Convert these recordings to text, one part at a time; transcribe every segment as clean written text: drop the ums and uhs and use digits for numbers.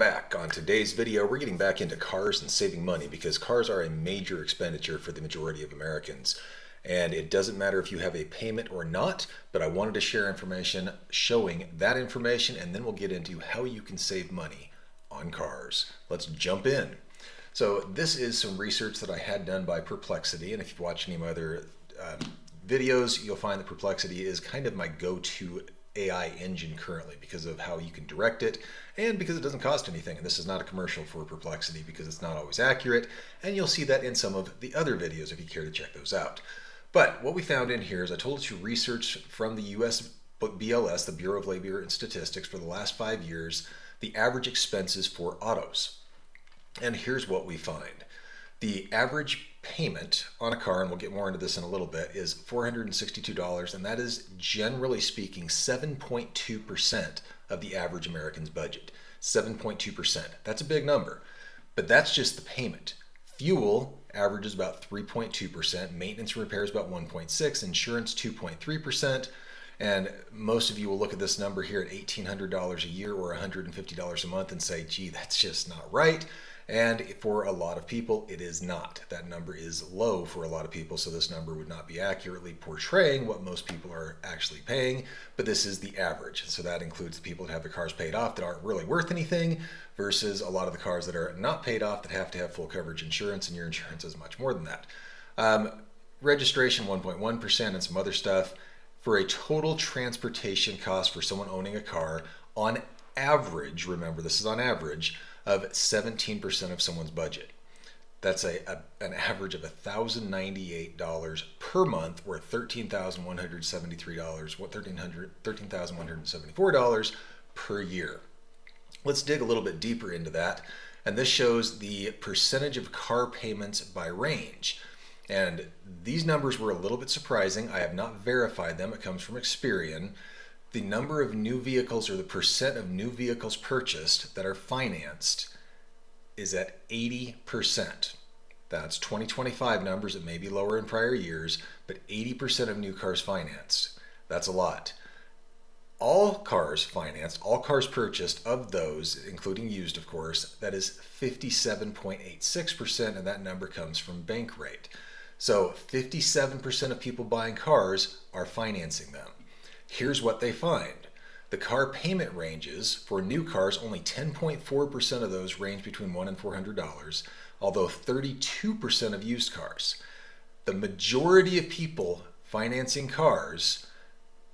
back. On today's video, we're getting back into cars and saving money because cars are a major expenditure for the majority of Americans. And it doesn't matter if you have a payment or not, but I wanted to share information showing that information, and then we'll get into how you can save money on cars. Let's jump in. So this is some research that I had done by Perplexity, and if you've watched any of my other videos, you'll find that Perplexity is kind of my go-to AI engine currently because of how you can direct it and because it doesn't cost anything. And this is not a commercial for Perplexity because it's not always accurate, and you'll see that in some of the other videos if you care to check those out. But what we found in here is I told you research from the US BLS, the Bureau of Labor and Statistics, for the last 5 years, the average expenses for autos. And here's what we find. The average payment on a car, and we'll get more into this in a little bit, is $462, and that is, generally speaking, 7.2% of the average American's budget. 7.2%. That's a big number, but that's just the payment. Fuel averages about 3.2%, maintenance and repairs about 1.6%, insurance 2.3%, and most of you will look at this number here at $1,800 a year or $150 a month and say, gee, that's just not right. And for a lot of people, it is not. That number is low for a lot of people, so this number would not be accurately portraying what most people are actually paying, but this is the average. So that includes the people that have their cars paid off that aren't really worth anything versus a lot of the cars that are not paid off that have to have full coverage insurance, and your insurance is much more than that. Registration 1.1% and some other stuff. For a total transportation cost for someone owning a car, on average, remember this is on average, of 17% of someone's budget. That's an average of $1,098 per month, or $13,174 per year. Let's dig a little bit deeper into that, and this shows the percentage of car payments by range. And these numbers were a little bit surprising. I have not verified them. It comes from Experian. The number of new vehicles, or the percent of new vehicles purchased that are financed, is at 80%. That's 2025 numbers. It may be lower in prior years, but 80% of new cars financed. That's a lot. All cars financed, all cars purchased, of those, including used of course, that is 57.86%, and that number comes from Bankrate. So 57% of people buying cars are financing them. Here's what they find. The car payment ranges for new cars, only 10.4% of those range between $100 and $400, although 32% of used cars. The majority of people financing cars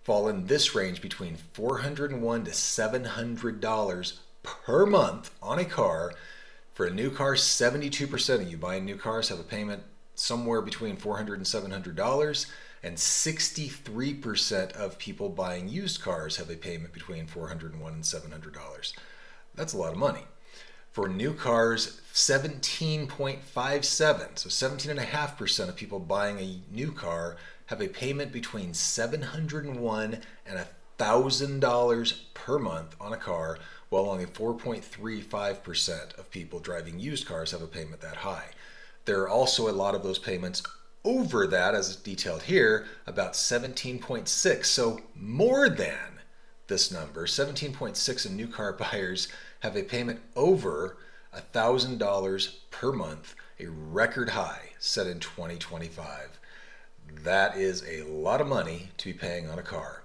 fall in this range between $401 to $700 per month on a car. For a new car, 72% of you buying new cars have a payment somewhere between $400 and $700, and 63% of people buying used cars have a payment between $401 and $700. That's a lot of money. For new cars, 17.57, so 17.5% of people buying a new car have a payment between $701 and $1,000 per month on a car, while only 4.35% of people driving used cars have a payment that high. There are also a lot of those payments over that, as detailed here, about 17.6. So more than this number, 17.6 of new car buyers have a payment over $1,000 per month, a record high set in 2025. That is a lot of money to be paying on a car.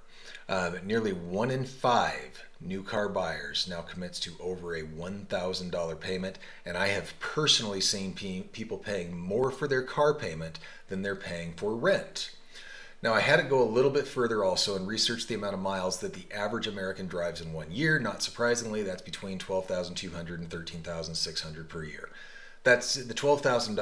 Nearly 1 in 5 new car buyers now commits to over a $1,000 payment, and I have personally seen people paying more for their car payment than they're paying for rent. Now, I had to go a little bit further also and research the amount of miles that the average American drives in 1 year. Not surprisingly, that's between 12,200 and 13,600 per year. That's the 12,000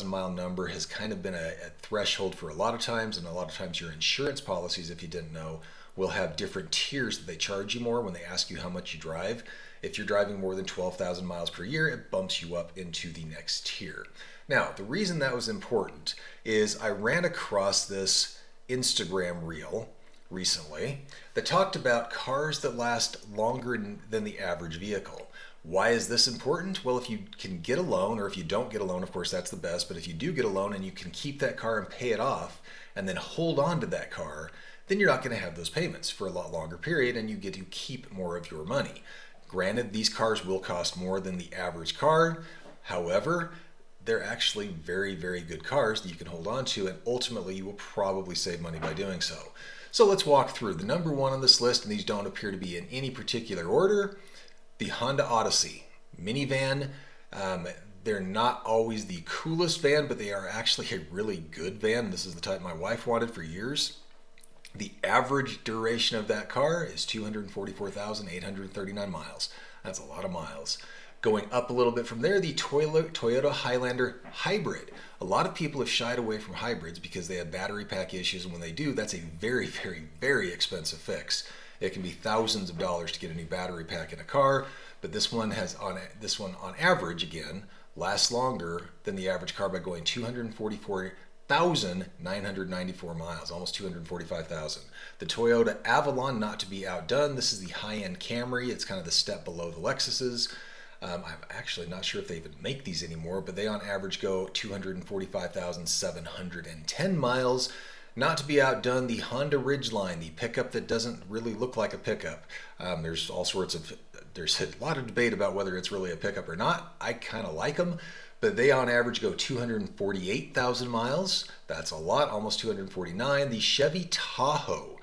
mile number has kind of been a threshold for a lot of times, and a lot of times your insurance policies, if you didn't know, will have different tiers that they charge you more when they ask you how much you drive. If you're driving more than 12,000 miles per year, it bumps you up into the next tier. Now, the reason that was important is I ran across this Instagram reel recently that talked about cars that last longer than the average vehicle. Why is this important? Well, if you can get a loan, or if you don't get a loan, of course that's the best, but if you do get a loan and you can keep that car and pay it off and then hold on to that car, then you're not going to have those payments for a lot longer period, and you get to keep more of your money. Granted, these cars will cost more than the average car. However, they're actually very, very good cars that you can hold on to, and ultimately you will probably save money by doing so. So let's walk through. The number one on this list, and these don't appear to be in any particular order, the Honda Odyssey minivan. They're not always the coolest van, but they are actually a really good van. This is the type my wife wanted for years. The average duration of that car is 244,839 miles. That's a lot of miles. Going up a little bit from there, the Toyota Highlander Hybrid. A lot of people have shied away from hybrids because they have battery pack issues, and when they do, that's a very, very, very expensive fix. It can be thousands of dollars to get a new battery pack in a car, but this one on average, again, lasts longer than the average car by going 244,994 miles, almost 245,000. The Toyota Avalon, not to be outdone. This is the high-end Camry. It's kind of the step below the Lexuses. I'm actually not sure if they even make these anymore, but they on average go 245,710 miles. Not to be outdone, the Honda Ridgeline, the pickup that doesn't really look like a pickup. There's a lot of debate about whether it's really a pickup or not. I kind of like them, but they on average go 248,000 miles. That's a lot, almost 249. The Chevy Tahoe.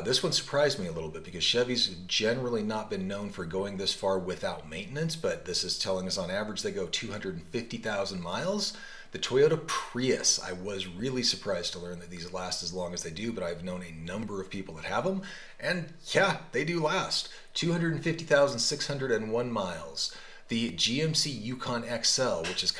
This one surprised me a little bit because Chevy's generally not been known for going this far without maintenance, but this is telling us on average they go 250,000 miles. The Toyota Prius, I was really surprised to learn that these last as long as they do, but I've known a number of people that have them, and yeah, they do last. 250,601 miles. The GMC Yukon XL, which is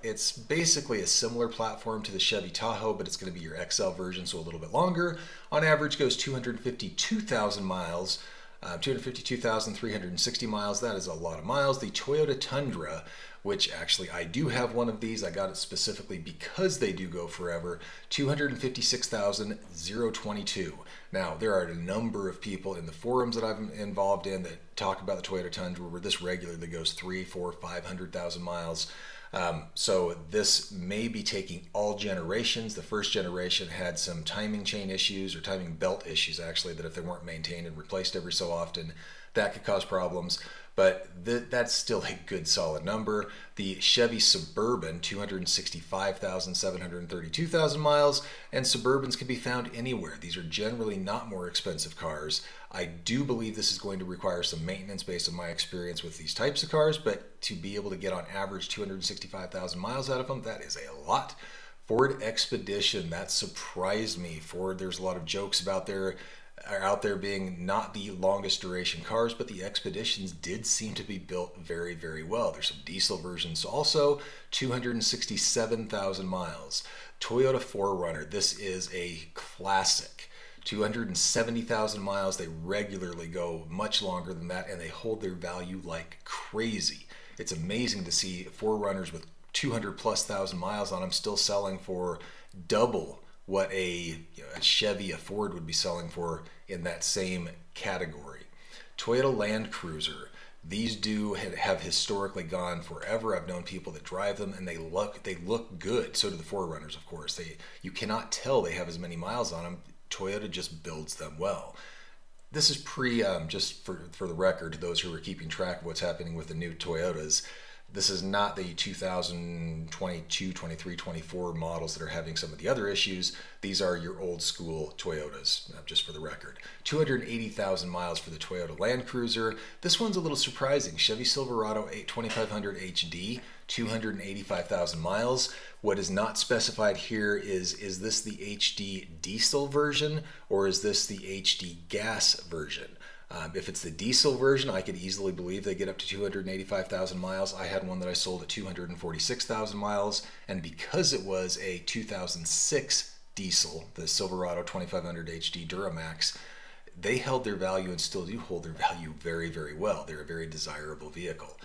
it's basically a similar platform to the Chevy Tahoe, but it's going to be your XL version, so a little bit longer. On average goes 252,000 miles, 252,360 miles. That is a lot of miles. The Toyota Tundra, which actually I do have one of these. I got it specifically because they do go forever. 256,022. Now, there are a number of people in the forums that I'm involved in that talk about the Toyota Tundra where this regularly goes 3, 4, 500,000 miles. So this may be taking all generations. The first generation had some timing chain issues or timing belt issues, actually, that if they weren't maintained and replaced every so often, that could cause problems. But that's still a good solid number. The Chevy Suburban, 265,732 miles, and Suburbans can be found anywhere. These are generally not more expensive cars. I do believe this is going to require some maintenance based on my experience with these types of cars, but to be able to get on average 265,000 miles out of them, that is a lot. Ford Expedition, that surprised me. Ford, there's a lot of jokes about out there being not the longest duration cars, but the Expeditions did seem to be built very, very well. There's some diesel versions also, 267,000 miles. Toyota 4Runner, this is a classic. 270,000 miles. They regularly go much longer than that, and they hold their value like crazy. It's amazing to see 4Runners with 200 plus thousand miles on them still selling for double what a Chevy, a Ford would be selling for in that same category. Toyota Land Cruiser. These have historically gone forever. I've known people that drive them, and they look good. So do the 4Runners, of course. You cannot tell they have as many miles on them. Toyota just builds them well. This is just for the record, to those who are keeping track of what's happening with the new Toyotas. This is not the 2022, 23, 24 models that are having some of the other issues. These are your old school Toyotas, just for the record. 280,000 miles for the Toyota Land Cruiser. This one's a little surprising. Chevy Silverado 2500 HD, 285,000 miles. What is not specified here is this the HD diesel version or is this the HD gas version? If it's the diesel version, I could easily believe they get up to 285,000 miles. I had one that I sold at 246,000 miles, and because it was a 2006 diesel, the Silverado 2500 HD Duramax, they held their value and still do hold their value very, very well. They're a very desirable vehicle.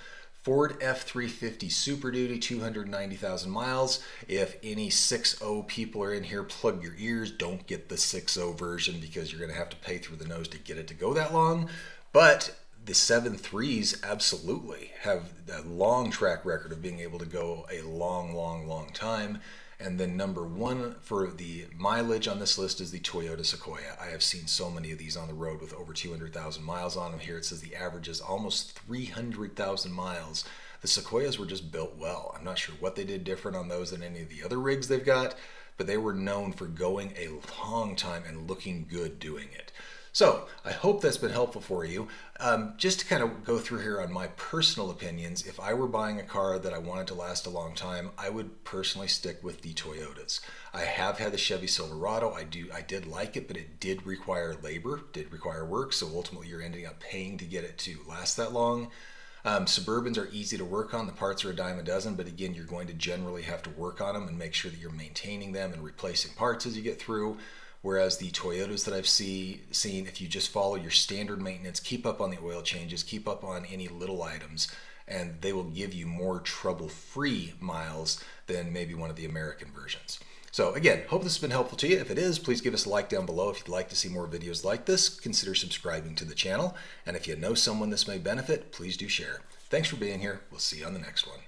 Ford F-350 Super Duty, 290,000 miles. If any 6.0 people are in here, plug your ears. Don't get the 6.0 version because you're going to have to pay through the nose to get it to go that long. But the 7.3s absolutely have a long track record of being able to go a long, long, long time. And then number one for the mileage on this list is the Toyota Sequoia. I have seen so many of these on the road with over 200,000 miles on them. Here it says the average is almost 300,000 miles. The Sequoias were just built well. I'm not sure what they did different on those than any of the other rigs they've got, but they were known for going a long time and looking good doing it. So I hope that's been helpful for you. Just to kind of go through here on my personal opinions, if I were buying a car that I wanted to last a long time, I would personally stick with the Toyotas. I have had the Chevy Silverado. I did like it, but it did require labor, did require work, so ultimately you're ending up paying to get it to last that long. Suburbans are easy to work on. The parts are a dime a dozen, but again, you're going to generally have to work on them and make sure that you're maintaining them and replacing parts as you get through. Whereas the Toyotas that I've seen, if you just follow your standard maintenance, keep up on the oil changes, keep up on any little items, and they will give you more trouble-free miles than maybe one of the American versions. So again, hope this has been helpful to you. If it is, please give us a like down below. If you'd like to see more videos like this, consider subscribing to the channel. And if you know someone this may benefit, please do share. Thanks for being here. We'll see you on the next one.